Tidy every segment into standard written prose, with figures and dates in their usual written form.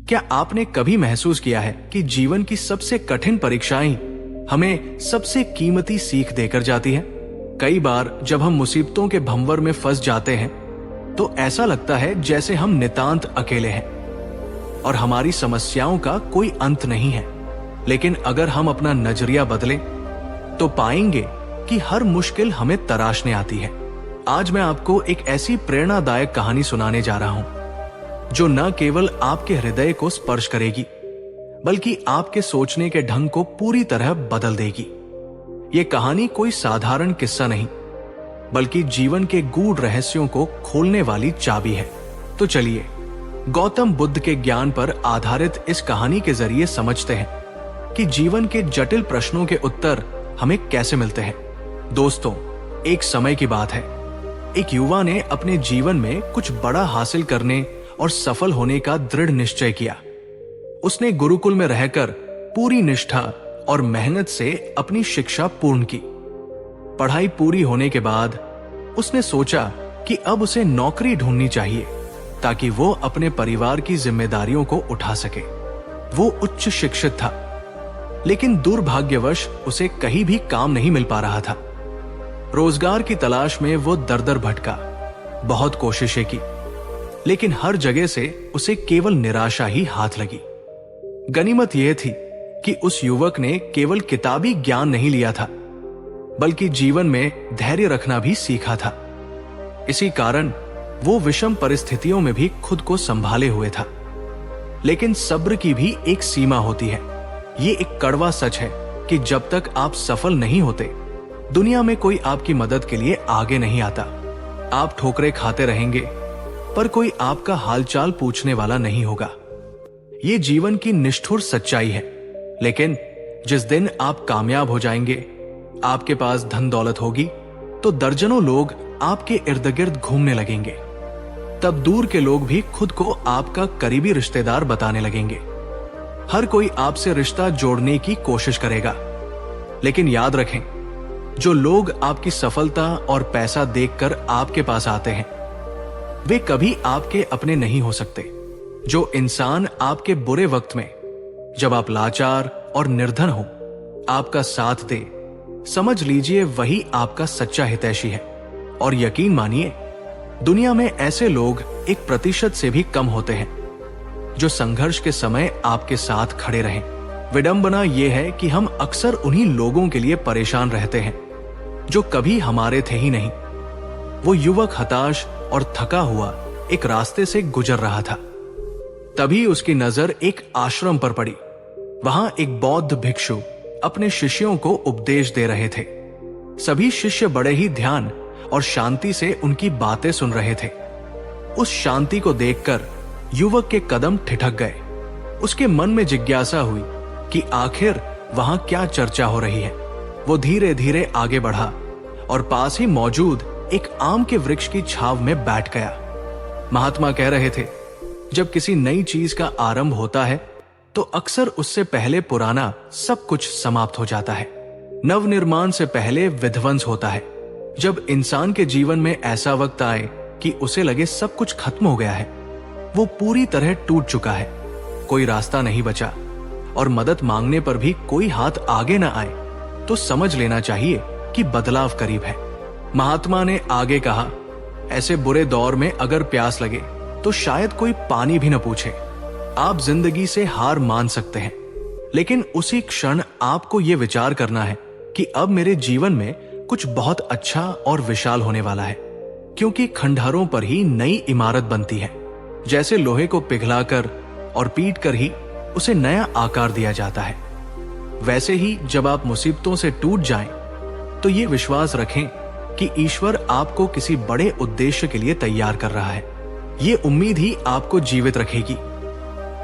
क्या आपने कभी महसूस किया है कि जीवन की सबसे कठिन परीक्षाएं हमें सबसे कीमती सीख देकर जाती हैं? कई बार जब हम मुसीबतों के भंवर में फंस जाते हैं तो ऐसा लगता है जैसे हम नितांत अकेले हैं और हमारी समस्याओं का कोई अंत नहीं है। लेकिन अगर हम अपना नजरिया बदलें तो पाएंगे कि हर मुश्किल हमें तराशने आती है। आज मैं आपको एक ऐसी प्रेरणादायक कहानी सुनाने जा रहा हूं जो न केवल आपके हृदय को स्पर्श करेगी बल्कि आपके सोचने के ढंग को पूरी तरह बदल देगी। ये कहानी कोई साधारण किस्सा नहीं बल्कि जीवन के गूढ़ रहस्यों को खोलने वाली चाबी है। तो चलिए गौतम बुद्ध के ज्ञान पर आधारित इस कहानी के जरिए समझते हैं कि जीवन के जटिल प्रश्नों के उत्तर हमें कैसे मिलते हैं। दोस्तों, एक समय की बात है, एक युवा ने अपने जीवन में कुछ बड़ा हासिल करने और सफल होने का दृढ़ निश्चय किया। उसने गुरुकुल में रहकर पूरी निष्ठा और मेहनत से अपनी शिक्षा पूर्ण की। पढ़ाई पूरी होने के बाद उसने सोचा कि अब उसे नौकरी ढूंढनी चाहिए ताकि वो अपने परिवार की जिम्मेदारियों को उठा सके। वो उच्च शिक्षित था, लेकिन दुर्भाग्यवश उसे कहीं भी काम नहीं मिल पा रहा था। रोजगार की तलाश में वो दर-दर भटका, बहुत कोशिशें की, लेकिन हर जगह से उसे केवल निराशा ही हाथ लगी। गनीमत यह थी कि उस युवक ने केवल किताबी ज्ञान नहीं लिया था बल्कि जीवन में धैर्य रखना भी सीखा था। इसी कारण वो विषम परिस्थितियों में भी खुद को संभाले हुए था। लेकिन सब्र की भी एक सीमा होती है। ये एक कड़वा सच है कि जब तक आप सफल नहीं होते, दुनिया में कोई आपकी मदद के लिए आगे नहीं आता। आप ठोकरें खाते रहेंगे पर कोई आपका हालचाल पूछने वाला नहीं होगा। ये जीवन की निष्ठुर सच्चाई है। लेकिन जिस दिन आप कामयाब हो जाएंगे, आपके पास धन दौलत होगी, तो दर्जनों लोग आपके इर्द गिर्द घूमने लगेंगे। तब दूर के लोग भी खुद को आपका करीबी रिश्तेदार बताने लगेंगे। हर कोई आपसे रिश्ता जोड़ने की कोशिश करेगा। लेकिन याद रखें, जो लोग आपकी सफलता और पैसा देखकर आपके पास आते हैं, वे कभी आपके अपने नहीं हो सकते। जो इंसान आपके बुरे वक्त में, जब आप लाचार और निर्धन हो, आपका साथ दे, समझ लीजिए वही आपका सच्चा हितैषी है। और यकीन मानिए, दुनिया में ऐसे लोग 1% से भी कम होते हैं जो संघर्ष के समय आपके साथ खड़े रहें। विडंबना यह है कि हम अक्सर उन्हीं लोगों के लिए परेशान रहते हैं जो कभी हमारे थे ही नहीं। वो युवक हताश और थका हुआ एक रास्ते से गुजर रहा था। तभी उसकी नजर एक आश्रम पर पड़ी। वहां एक बौद्ध भिक्षु अपने शिष्यों को उपदेश दे रहे थे। सभी शिष्य बड़े ही ध्यान और शांति से उनकी बातें सुन रहे थे। उस शांति को देखकर युवक के कदम ठिठक गए। उसके मन में जिज्ञासा हुई कि आखिर वहां क्या चर्चा हो रही है। वो धीरे धीरे आगे बढ़ा और पास ही मौजूद एक आम के वृक्ष की छाव में बैठ गया। महात्मा कह रहे थे, जब किसी नई चीज का आरंभ होता है तो अक्सर उससे पहले पुराना सब कुछ समाप्त हो जाता है। नवनिर्माण से पहले विध्वंस होता है। जब इंसान के जीवन में ऐसा वक्त आए कि उसे लगे सब कुछ खत्म हो गया है, वो पूरी तरह टूट चुका है, कोई रास्ता नहीं बचा और मदद मांगने पर भी कोई हाथ आगे ना आए, तो समझ लेना चाहिए कि बदलाव करीब है। महात्मा ने आगे कहा, ऐसे बुरे दौर में अगर प्यास लगे तो शायद कोई पानी भी न पूछे। आप जिंदगी से हार मान सकते हैं, लेकिन उसी क्षण आपको यह विचार करना है कि अब मेरे जीवन में कुछ बहुत अच्छा और विशाल होने वाला है, क्योंकि खंडहरों पर ही नई इमारत बनती है। जैसे लोहे को पिघलाकर और पीट कर ही उसे नया आकार दिया जाता है, वैसे ही जब आप मुसीबतों से टूट जाएं, तो ये विश्वास रखें कि ईश्वर आपको किसी बड़े उद्देश्य के लिए तैयार कर रहा है। ये उम्मीद ही आपको जीवित रखेगी।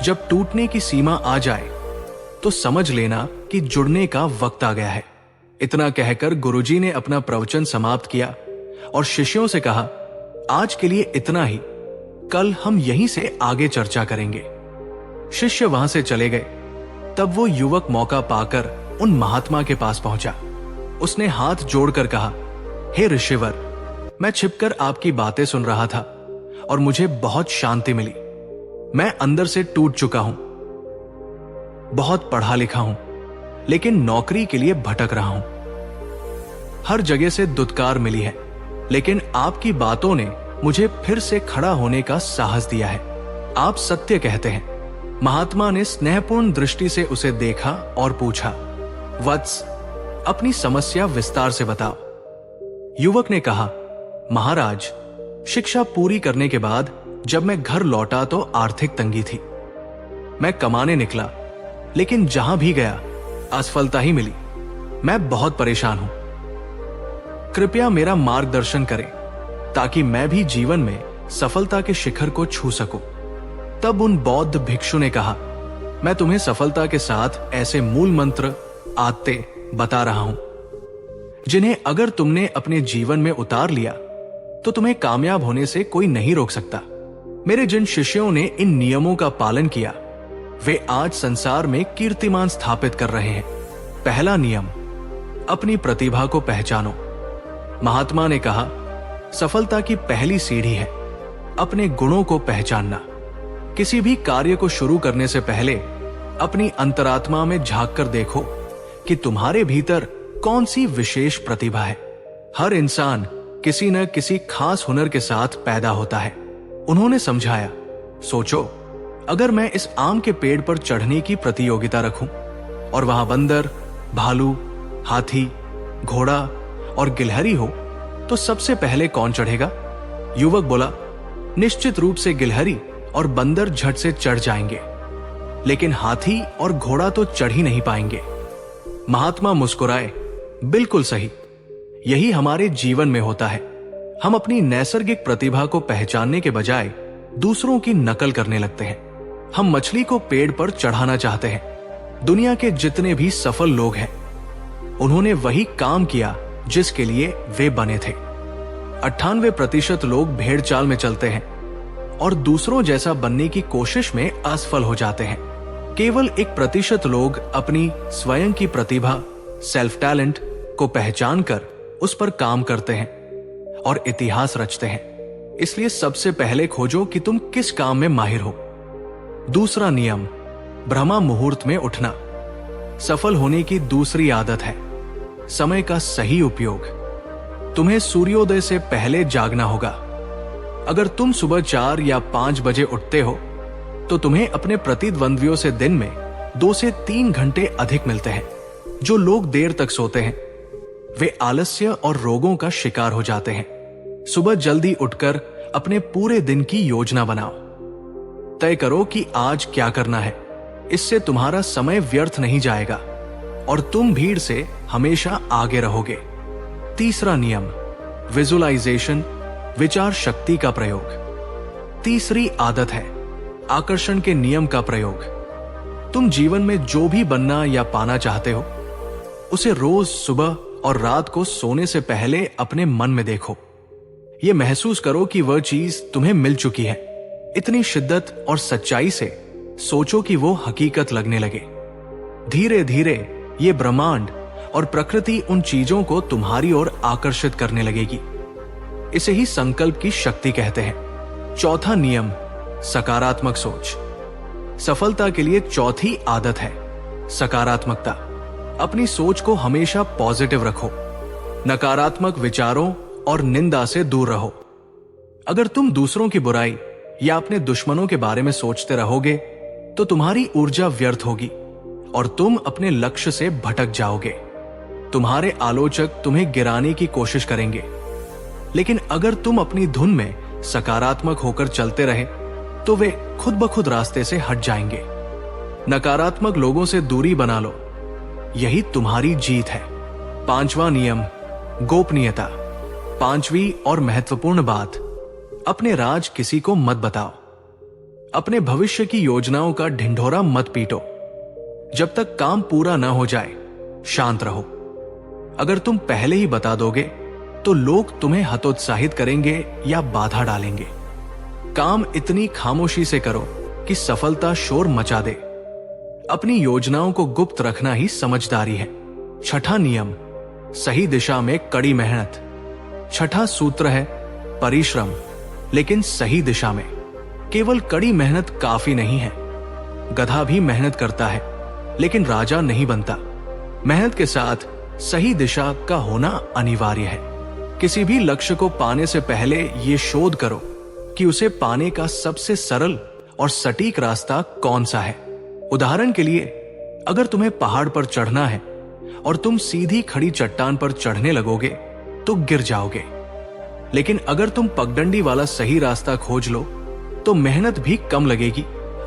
जब टूटने की सीमा आ जाए तो समझ लेना कि जुड़ने का वक्त आ गया है। इतना कहकर गुरुजी ने अपना प्रवचन समाप्त किया और शिष्यों से कहा, आज के लिए इतना ही, कल हम यहीं से आगे चर्चा करेंगे। शिष्य वहां से चले गए। तब वो युवक मौका पाकर उन महात्मा के पास पहुंचा। उसने हाथ जोड़कर कहा, हे ऋषिवर, मैं छिपकर आपकी बातें सुन रहा था और मुझे बहुत शांति मिली। मैं अंदर से टूट चुका हूं। बहुत पढ़ा लिखा हूं, लेकिन नौकरी के लिए भटक रहा हूं। हर जगह से दुत्कार मिली है, लेकिन आपकी बातों ने मुझे फिर से खड़ा होने का साहस दिया है। आप सत्य कहते हैं। महात्मा ने स्नेहपूर्ण दृष्टि से उसे देखा और पूछा, वत्स, अपनी समस्या विस्तार से बताओ। युवक ने कहा, महाराज, शिक्षा पूरी करने के बाद जब मैं घर लौटा तो आर्थिक तंगी थी। मैं कमाने निकला, लेकिन जहां भी गया असफलता ही मिली। मैं बहुत परेशान हूं। कृपया मेरा मार्गदर्शन करें ताकि मैं भी जीवन में सफलता के शिखर को छू सकूं। तब उन बौद्ध भिक्षु ने कहा, मैं तुम्हें सफलता के साथ ऐसे मूल मंत्र आते बता रहा हूं जिन्हें अगर तुमने अपने जीवन में उतार लिया तो तुम्हें कामयाब होने से कोई नहीं रोक सकता। मेरे जिन शिष्यों ने इन नियमों का पालन किया वे आज संसार में कीर्तिमान स्थापित कर रहे हैं। पहला नियम, अपनी प्रतिभा को पहचानो। महात्मा ने कहा, सफलता की पहली सीढ़ी है अपने गुणों को पहचानना। किसी भी कार्य को शुरू करने से पहले अपनी अंतरात्मा में झांक कर देखो कि तुम्हारे भीतर कौन सी विशेष प्रतिभा है। हर इंसान किसी न किसी खास हुनर के साथ पैदा होता है। उन्होंने समझाया, सोचो, अगर मैं इस आम के पेड़ पर चढ़ने की प्रतियोगिता रखूं और वहां बंदर, भालू, हाथी, घोड़ा और गिलहरी हो तो सबसे पहले कौन चढ़ेगा? युवक बोला, निश्चित रूप से गिलहरी और बंदर झट से चढ़ जाएंगे, लेकिन हाथी और घोड़ा तो चढ़ ही नहीं पाएंगे। महात्मा मुस्कुराए, बिल्कुल सही, यही हमारे जीवन में होता है। हम अपनी नैसर्गिक प्रतिभा को पहचानने के बजाय दूसरों की नकल करने लगते हैं। हम मछली को पेड़ पर चढ़ाना चाहते हैं। दुनिया के जितने भी सफल लोग हैं उन्होंने वही काम किया जिसके लिए वे बने थे। 98% लोग भेड़ चाल में चलते हैं और दूसरों जैसा बनने की कोशिश में असफल हो जाते हैं। केवल 1% लोग अपनी स्वयं की प्रतिभा, सेल्फ टैलेंट को पहचान कर उस पर काम करते हैं और इतिहास रचते हैं। इसलिए सबसे पहले खोजो कि तुम किस काम में माहिर हो। दूसरा नियम, ब्रह्मा मुहूर्त में उठना। सफल होने की दूसरी आदत है समय का सही उपयोग। तुम्हें सूर्योदय से पहले जागना होगा। अगर तुम सुबह 4 या 5 बजे उठते हो तो तुम्हें अपने प्रतिद्वंद्वियों से दिन में 2 से 3 घंटे अधिक मिलते हैं। जो लोग देर तक सोते हैं वे आलस्य और रोगों का शिकार हो जाते हैं। सुबह जल्दी उठकर अपने पूरे दिन की योजना बनाओ। तय करो कि आज क्या करना है। इससे तुम्हारा समय व्यर्थ नहीं जाएगा और तुम भीड़ से हमेशा आगे रहोगे। तीसरा नियम, विजुअलाइजेशन, विचार शक्ति का प्रयोग। तीसरी आदत है आकर्षण के नियम का प्रयोग। तुम जीवन में जो भी बनना या पाना चाहते हो उसे रोज सुबह और रात को सोने से पहले अपने मन में देखो। यह महसूस करो कि वह चीज तुम्हें मिल चुकी है। इतनी शिद्दत और सच्चाई से सोचो कि वो हकीकत लगने लगे। धीरे धीरे ये ब्रह्मांड और प्रकृति उन चीजों को तुम्हारी ओर आकर्षित करने लगेगी। इसे ही संकल्प की शक्ति कहते हैं। चौथा नियम, सकारात्मक सोच। सफलता के लिए चौथी आदत है सकारात्मकता। अपनी सोच को हमेशा पॉजिटिव रखो। नकारात्मक विचारों और निंदा से दूर रहो। अगर तुम दूसरों की बुराई या अपने दुश्मनों के बारे में सोचते रहोगे तो तुम्हारी ऊर्जा व्यर्थ होगी और तुम अपने लक्ष्य से भटक जाओगे। तुम्हारे आलोचक तुम्हें गिराने की कोशिश करेंगे, लेकिन अगर तुम अपनी धुन में सकारात्मक होकर चलते रहे तो वे खुद ब खुद रास्ते से हट जाएंगे। नकारात्मक लोगों से दूरी बना लो, यही तुम्हारी जीत है। पांचवा नियम, गोपनीयता। पांचवी और महत्वपूर्ण बात, अपने राज किसी को मत बताओ। अपने भविष्य की योजनाओं का ढिंढोरा मत पीटो। जब तक काम पूरा न हो जाए शांत रहो। अगर तुम पहले ही बता दोगे तो लोग तुम्हें हतोत्साहित करेंगे या बाधा डालेंगे। काम इतनी खामोशी से करो कि सफलता शोर मचा दे। अपनी योजनाओं को गुप्त रखना ही समझदारी है। छठा नियम, सही दिशा में कड़ी मेहनत। छठा सूत्र है परिश्रम, लेकिन सही दिशा में। केवल कड़ी मेहनत काफी नहीं है। गधा भी मेहनत करता है, लेकिन राजा नहीं बनता। मेहनत के साथ सही दिशा का होना अनिवार्य है। किसी भी लक्ष्य को पाने से पहले ये शोध करो कि उसे पाने का सबसे सरल और सटीक रास्ता कौन सा है। उदाहरण के लिए, अगर तुम्हें पहाड़ पर चढ़ना है और तुम सीधी खड़ी चट्टान पर चढ़ने लगोगे तो गिर जाओगे। लेकिन अगर तुम पगडंडी वाला सही रास्ता खोज लो तो मेहनत भी कम लगेगी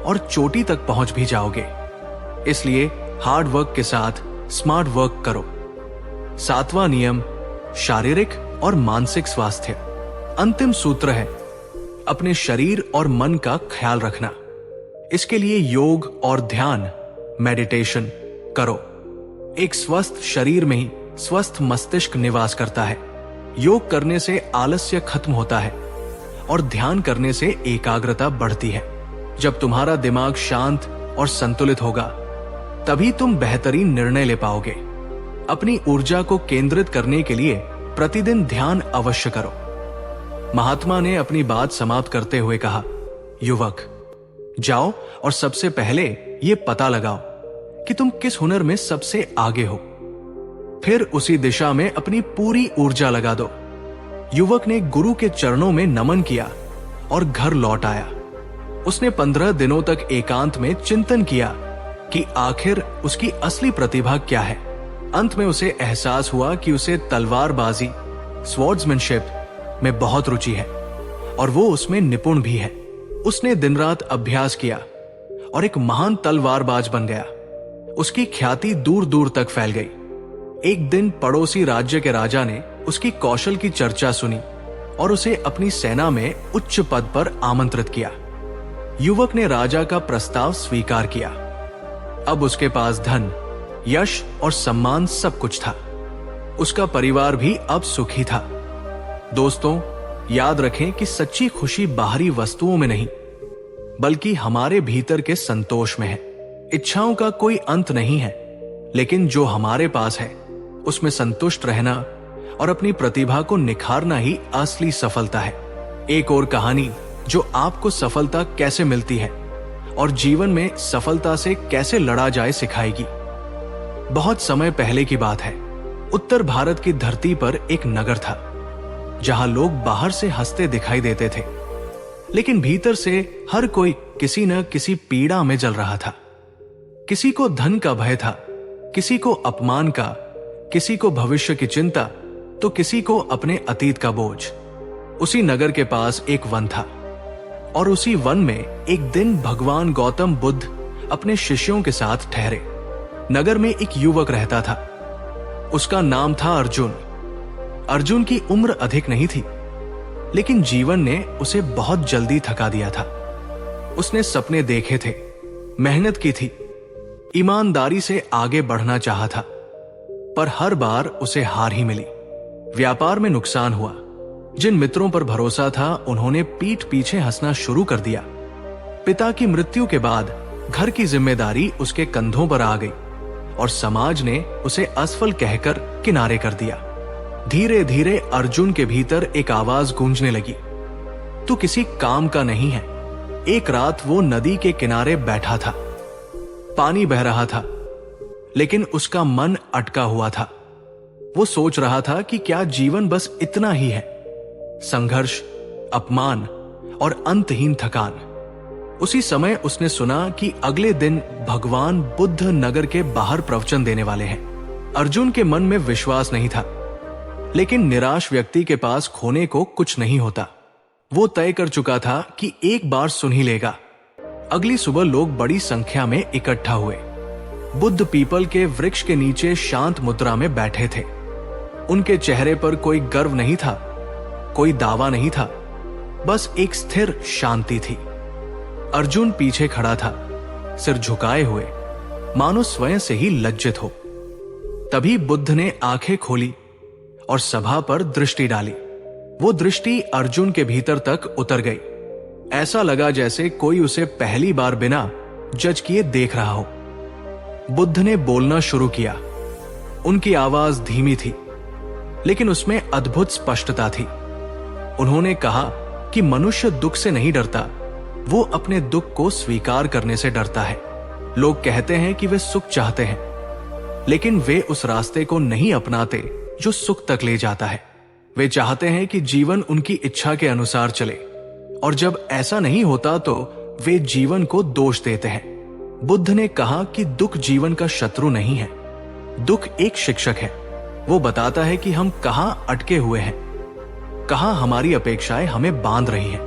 और चोटी तक पहुंच भी जाओगे। इसलिए हार्ड वर्क के साथ स्मार्ट वर्क करो। 7वां नियम, शारीरिक और मानसिक स्वास्थ्य। अंतिम सूत्र है अपने शरीर और मन का ख्याल रखना। इसके लिए योग और ध्यान, मेडिटेशन करो। एक स्वस्थ शरीर में ही स्वस्थ मस्तिष्क निवास करता है। योग करने से आलस्य खत्म होता है और ध्यान करने से एकाग्रता बढ़ती है। जब तुम्हारा दिमाग शांत और संतुलित होगा तभी तुम बेहतरीन निर्णय ले पाओगे। अपनी ऊर्जा को केंद्रित करने के लिए प्रतिदिन ध्यान अवश्य करो। महात्मा ने अपनी बात समाप्त करते हुए कहा, युवक, जाओ और सबसे पहले ये पता लगाओ कि तुम किस हुनर में सबसे आगे हो। फिर उसी दिशा में अपनी पूरी ऊर्जा लगा दो। युवक ने गुरु के चरणों में नमन किया और घर लौट आया। उसने 15 दिनों तक एकांत में चिंतन किया कि आखिर उसकी असली प्रतिभा क्या है। अंत में उसे एहसास हुआ कि उसे तलवारबाजी, स्वॉर्ड्समैनशिप में बहुत रुचि है और वो उसमें निपुण भी है। उसने दिन रात अभ्यास किया और एक महान तलवारबाज बन गया। उसकी ख्याति दूर दूर तक फैल गई। एक दिन पड़ोसी राज्य के राजा ने उसकी कौशल की चर्चा सुनी और उसे अपनी सेना में उच्च पद पर आमंत्रित किया। युवक ने राजा का प्रस्ताव स्वीकार किया। अब उसके पास धन, यश और सम्मान सब कुछ था। उसका परिवार भी अब सुखी था। दोस्तों, याद रखें कि सच्ची खुशी बाहरी वस्तुओं में नहीं बल्कि हमारे भीतर के संतोष में है। इच्छाओं का कोई अंत नहीं है, लेकिन जो हमारे पास है उसमें संतुष्ट रहना और अपनी प्रतिभा को निखारना ही असली सफलता है। एक और कहानी जो आपको सफलता कैसे मिलती है और जीवन में सफलता से कैसे लड़ा जाए सिखाएगी। बहुत समय पहले की बात है। उत्तर भारत की धरती पर एक नगर था जहां लोग बाहर से हंसते दिखाई देते थे, लेकिन भीतर से हर कोई किसी न किसी पीड़ा में जल रहा था। किसी को धन का भय था, किसी को अपमान का, किसी को भविष्य की चिंता, तो किसी को अपने अतीत का बोझ। उसी नगर के पास एक वन था और उसी वन में एक दिन भगवान गौतम बुद्ध अपने शिष्यों के साथ ठहरे। नगर में एक युवक रहता था। उसका नाम था अर्जुन। अर्जुन की उम्र अधिक नहीं थी, लेकिन जीवन ने उसे बहुत जल्दी थका दिया था। उसने सपने देखे थे, मेहनत की थी, ईमानदारी से आगे बढ़ना चाहा था, पर हर बार उसे हार ही मिली। व्यापार में नुकसान हुआ। जिन मित्रों पर भरोसा था उन्होंने पीठ पीछे हंसना शुरू कर दिया। पिता की मृत्यु के बाद घर की जिम्मेदारी उसके कंधों पर आ गई और समाज ने उसे असफल कहकर किनारे कर दिया। धीरे धीरे अर्जुन के भीतर एक आवाज गूंजने लगी, तू किसी काम का नहीं है। एक रात वो नदी के किनारे बैठा था। पानी बह रहा था, लेकिन उसका मन अटका हुआ था। वो सोच रहा था कि क्या जीवन बस इतना ही है? संघर्ष, अपमान और अंतहीन थकान। उसी समय उसने सुना कि अगले दिन भगवान बुद्ध नगर के बाहर प्रवचन देने वाले हैं। अर्जुन के मन में विश्वास नहीं था, लेकिन निराश व्यक्ति के पास खोने को कुछ नहीं होता। वो तय कर चुका था कि एक बार सुन ही लेगा। अगली सुबह लोग बड़ी संख्या में इकट्ठा हुए। बुद्ध पीपल के वृक्ष के नीचे शांत मुद्रा में बैठे थे। उनके चेहरे पर कोई गर्व नहीं था, कोई दावा नहीं था, बस एक स्थिर शांति थी। अर्जुन पीछे खड़ा था, सिर झुकाए हुए, मानो स्वयं से ही लज्जित हो। तभी बुद्ध ने आंखें खोली और सभा पर दृष्टि डाली। वो दृष्टि अर्जुन के भीतर तक उतर गई। ऐसा लगा जैसे कोई उसे पहली बार बिना जज किए देख रहा हो। बुद्ध ने बोलना शुरू किया। उनकी आवाज धीमी थी, लेकिन उसमें अद्भुत स्पष्टता थी। उन्होंने कहा कि मनुष्य दुख से नहीं डरता, वो अपने दुख को स्वीकार करने से डरता है। लोग कहते हैं कि वे सुख चाहते हैं, लेकिन वे उस रास्ते को नहीं अपनाते जो सुख तक ले जाता है। वे चाहते हैं कि जीवन उनकी इच्छा के अनुसार चले, और जब ऐसा नहीं होता तो वे जीवन को दोष देते हैं। बुद्ध ने कहा कि दुख जीवन का शत्रु नहीं है, दुख एक शिक्षक है। वो बताता है कि हम कहां अटके हुए हैं, कहां हमारी अपेक्षाएं हमें बांध रही हैं।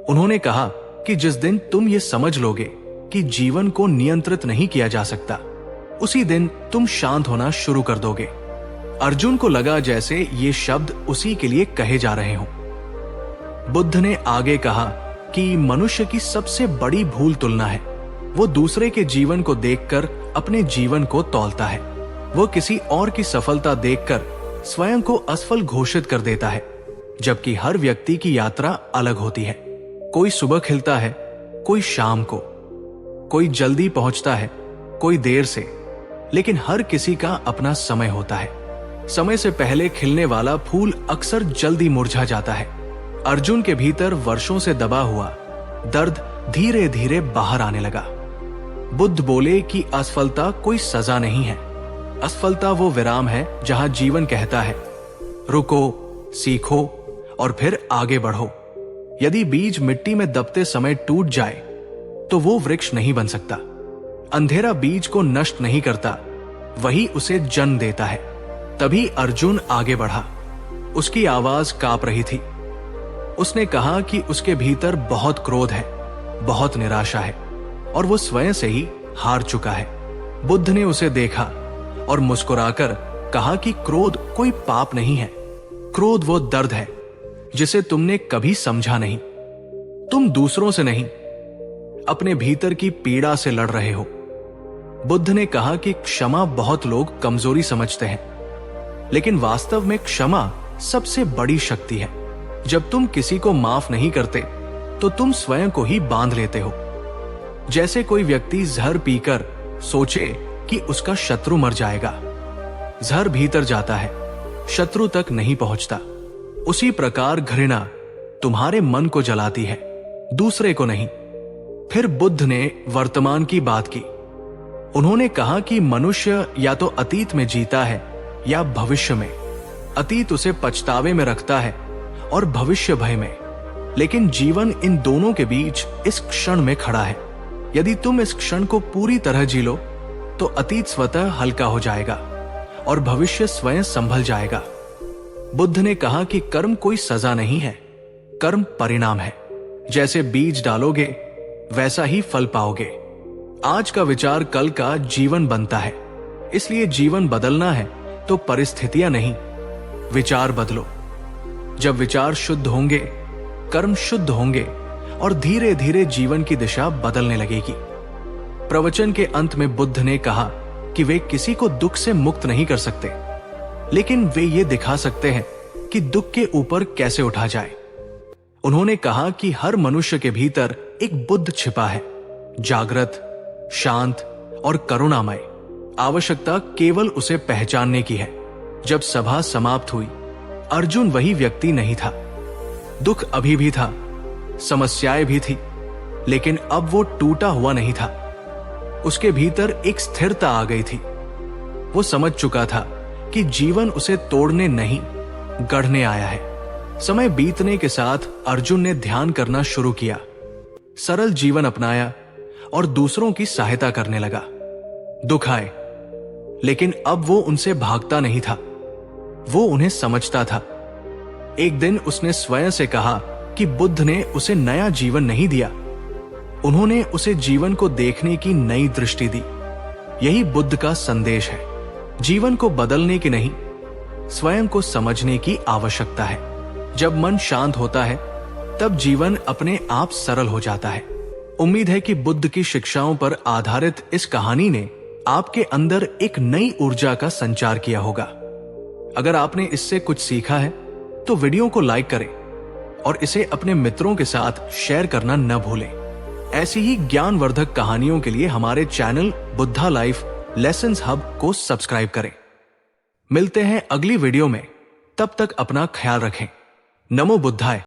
उन्होंने कहा कि जिस दिन तुम ये समझ लोगे कि जीवन को नियंत्रित नहीं किया जा सकता, उसी दिन तुम शांत होना शुरू कर दोगे। अर्जुन को लगा जैसे ये शब्द उसी के लिए कहे जा रहे हों। बुद्ध ने आगे कहा कि मनुष्य की सबसे बड़ी भूल तुलना है। वो दूसरे के जीवन को देखकर अपने जीवन को तौलता है। वो किसी और की सफलता देखकर स्वयं को असफल घोषित कर देता है, जबकि हर व्यक्ति की यात्रा अलग होती है। कोई सुबह खिलता है, कोई शाम को, कोई जल्दी पहुंचता है, कोई देर से, लेकिन हर किसी का अपना समय होता है। समय से पहले खिलने वाला फूल अक्सर जल्दी मुरझा जाता है। अर्जुन के भीतर वर्षों से दबा हुआ दर्द धीरे धीरे बाहर आने लगा। बुद्ध बोले कि असफलता कोई सजा नहीं है। असफलता वो विराम है जहां जीवन कहता है, रुको, सीखो और फिर आगे बढ़ो। यदि बीज मिट्टी में दबते समय टूट जाए तो वो वृक्ष नहीं बन सकता। अंधेरा बीज को नष्ट नहीं करता, वही उसे जन्म देता है। तभी अर्जुन आगे बढ़ा। उसकी आवाज कांप रही थी। उसने कहा कि उसके भीतर बहुत क्रोध है, बहुत निराशा है, और वो स्वयं से ही हार चुका है। बुद्ध ने उसे देखा और मुस्कुराकर कहा कि क्रोध कोई पाप नहीं है। क्रोध वो दर्द है जिसे तुमने कभी समझा नहीं। तुम दूसरों से नहीं, अपने भीतर की पीड़ा से लड़ रहे हो। बुद्ध ने कहा कि क्षमा बहुत लोग कमजोरी समझते हैं, लेकिन वास्तव में क्षमा सबसे बड़ी शक्ति है। जब तुम किसी को माफ नहीं करते तो तुम स्वयं को ही बांध लेते हो। जैसे कोई व्यक्ति जहर पीकर सोचे कि उसका शत्रु मर जाएगा। जहर भीतर जाता है, शत्रु तक नहीं पहुंचता। उसी प्रकार घृणा तुम्हारे मन को जलाती है, दूसरे को नहीं। फिर बुद्ध ने वर्तमान की बात की। उन्होंने कहा कि मनुष्य या तो अतीत में जीता है या भविष्य में। अतीत उसे पछतावे में रखता है और भविष्य भय में, लेकिन जीवन इन दोनों के बीच इस क्षण में खड़ा है। यदि तुम इस क्षण को पूरी तरह जी लो तो अतीत स्वतः हल्का हो जाएगा और भविष्य स्वयं संभल जाएगा। बुद्ध ने कहा कि कर्म कोई सजा नहीं है, कर्म परिणाम है। जैसे बीज डालोगे वैसा ही फल पाओगे। आज का विचार कल का जीवन बनता है। इसलिए जीवन बदलना है तो परिस्थितियां नहीं, विचार बदलो। जब विचार शुद्ध होंगे, कर्म शुद्ध होंगे और धीरे धीरे जीवन की दिशा बदलने लगेगी। प्रवचन के अंत में बुद्ध ने कहा कि वे किसी को दुख से मुक्त नहीं कर सकते, लेकिन वे ये दिखा सकते हैं कि दुख के ऊपर कैसे उठा जाए। उन्होंने कहा कि हर मनुष्य के भीतर एक बुद्ध छिपा है, जागृत, शांत और करुणामय। आवश्यकता केवल उसे पहचानने की है। जब सभा समाप्त हुई, अर्जुन वही व्यक्ति नहीं था। दुख अभी भी था, समस्याएं भी थी, लेकिन अब वो टूटा हुआ नहीं था। उसके भीतर एक स्थिरता आ गई थी। वो समझ चुका था कि जीवन उसे तोड़ने नहीं, गढ़ने आया है। समय बीतने के साथ अर्जुन ने ध्यान करना शुरू किया, सरल जीवन अपनाया और दूसरों की सहायता करने लगा। दुख आए, लेकिन अब वो उनसे भागता नहीं था, वो उन्हें समझता था। एक दिन उसने स्वयं से कहा कि बुद्ध ने उसे नया जीवन नहीं दिया, उन्होंने उसे जीवन को देखने की नई दृष्टि दी। यही बुद्ध का संदेश है। जीवन को बदलने की नहीं, स्वयं को समझने की आवश्यकता है। जब मन शांत होता है तब जीवन अपने आप सरल हो जाता है। उम्मीद है कि बुद्ध की शिक्षाओं पर आधारित इस कहानी ने आपके अंदर एक नई ऊर्जा का संचार किया होगा। अगर आपने इससे कुछ सीखा है तो वीडियो को लाइक करें और इसे अपने मित्रों के साथ शेयर करना न भूलें। ऐसी ही ज्ञानवर्धक कहानियों के लिए हमारे channel Buddha life lessons hub को सब्सक्राइब करें। मिलते हैं अगली वीडियो में, तब तक अपना ख्याल रखें। नमो बुद्धाय।